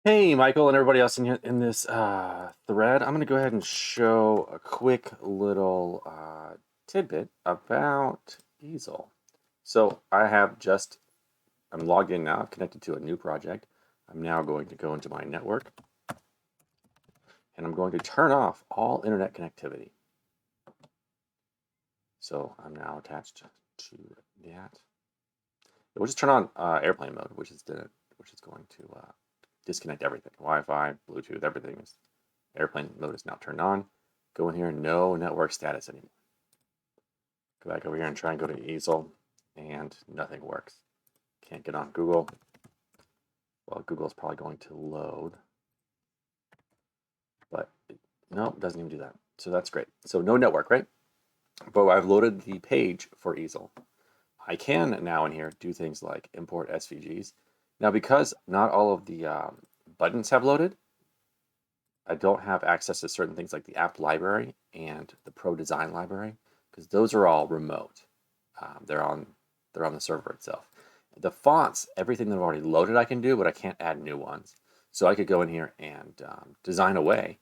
Hey, Michael, and everybody else in here in this thread. I'm going to go ahead and show a quick little tidbit about EASEL. So I'm logged in now. I've connected to a new project. I'm now going to go into my network, and I'm going to turn off all internet connectivity. So I'm now attached to that. We'll just turn on airplane mode, which is going to disconnect everything. Wi-Fi, Bluetooth, everything is airplane mode is now turned on. Go in here, no network status anymore. Go back over here and try and go to EASEL, and nothing works. Can't get on Google. Well, Google's probably going to load, but no, it doesn't even do that. So that's great. So no network, right? But I've loaded the page for EASEL. I can now in here do things like import SVGs. Now, because not all of the buttons have loaded, I don't have access to certain things like the app library and the Pro Design library, because those are all remote. They're on the server itself. The fonts, everything that I've already loaded I can do, but I can't add new ones. So I could go in here and design away,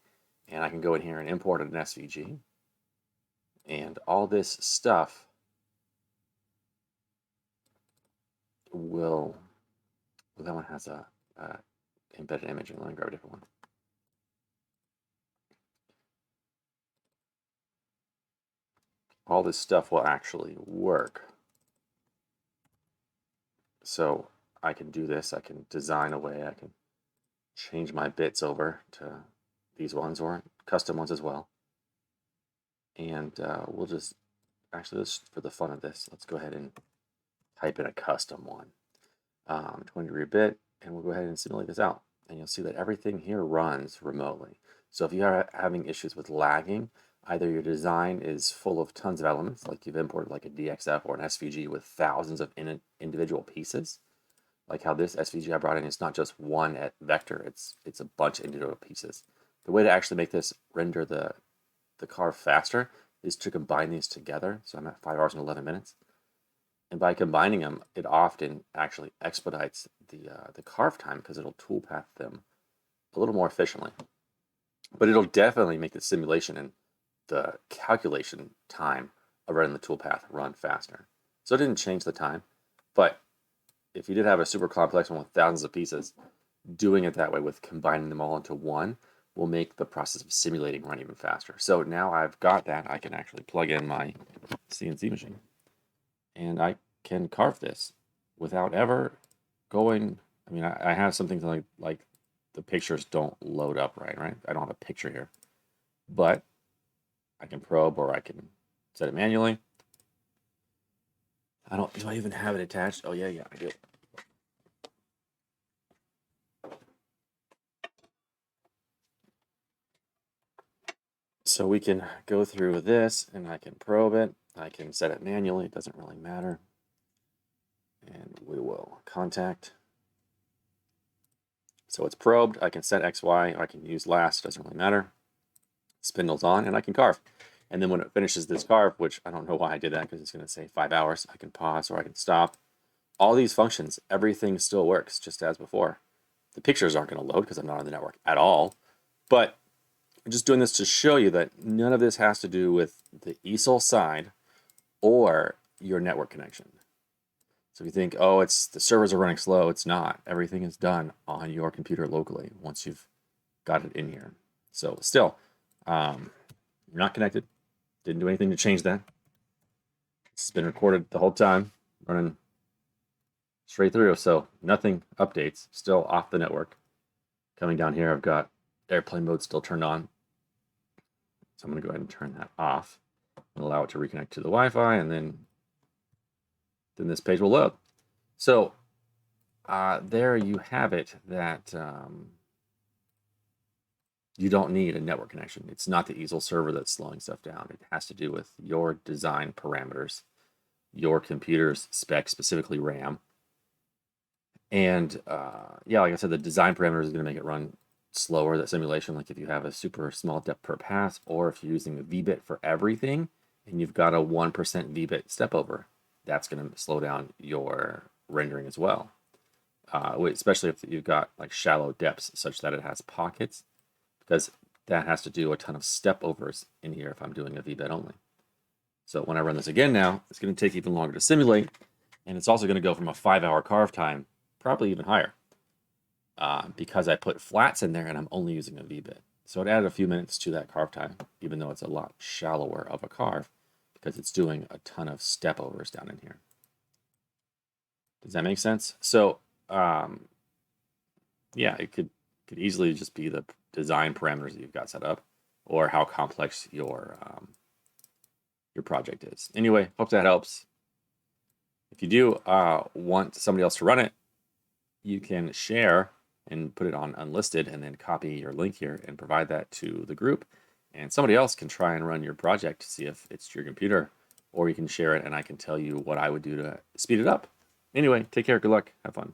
and I can go in here and import an SVG. And all this stuff will, well, that one has a embedded image. Let me grab a different one. All this stuff will actually work. So I can do this. I can design away. I can change my bits over to these ones or custom ones as well. And we'll just, actually, for the fun of this, let's go ahead and type in a custom one. 20-degree bit, and we'll go ahead and simulate this out. And you'll see that everything here runs remotely. So if you are having issues with lagging, either your design is full of tons of elements, like you've imported like a DXF or an SVG with thousands of individual pieces, like how this SVG I brought in is not just one at vector, it's a bunch of individual pieces. The way to actually make this render the Carve faster is to combine these together. So I'm at 5 hours and 11 minutes. And by combining them, it often actually expedites the Carve time because it'll toolpath them a little more efficiently. But it'll definitely make the simulation and the calculation time of running the toolpath run faster. So it didn't change the time, but if you did have a super complex one with thousands of pieces, doing it that way with combining them all into one will make the process of simulating run even faster. So now I've got that, I can actually plug in my CNC machine and I can carve this without ever going. I mean, I have some things like the pictures don't load up right? I don't have a picture here, but I can probe or I can set it manually. Do I even have it attached? Oh yeah, I do. So we can go through this and I can probe it. I can set it manually. It doesn't really matter. And we will contact. So it's probed. I can set X, Y. I can use last. Doesn't really matter. Spindle's on and I can carve. And then when it finishes this carve, which I don't know why I did that because it's going to say 5 hours, I can pause or I can stop. All these functions, everything still works just as before. The pictures aren't going to load because I'm not on the network at all. But I'm just doing this to show you that none of this has to do with the EASEL side or your network connection. So if you think, oh, it's the servers are running slow, it's not. Everything is done on your computer locally once you've got it in here. So still, you're not connected. Didn't do anything to change that. It's been recorded the whole time, running straight through. So nothing updates, still off the network. Coming down here, I've got airplane mode still turned on. So I'm going to go ahead and turn that off and allow it to reconnect to the Wi-Fi, and then this page will load. So there you have it, that you don't need a network connection. It's not the EASEL server that's slowing stuff down. It has to do with your design parameters, your computer's specs, specifically RAM. And yeah, like I said, the design parameters is going to make it run slower, that simulation, like if you have a super small depth per pass, or if you're using a VBit for everything and you've got a 1% VBit step over, that's going to slow down your rendering as well. especially if you've got like shallow depths such that it has pockets, because that has to do a ton of step overs in here if I'm doing a V-bed only. So when I run this again now, it's going to take even longer to simulate, and it's also going to go from a 5-hour carve time, probably even higher, because I put flats in there and I'm only using a V-bed. So it added a few minutes to that carve time, even though it's a lot shallower of a carve, because it's doing a ton of step overs down in here. Does that make sense? So yeah, it could easily just be the design parameters that you've got set up, or how complex your project is. Anyway, hope that helps. If you do want somebody else to run it, you can share and put it on unlisted and then copy your link here and provide that to the group. And somebody else can try and run your project to see if it's your computer, or you can share it and I can tell you what I would do to speed it up. Anyway, take care, good luck, have fun.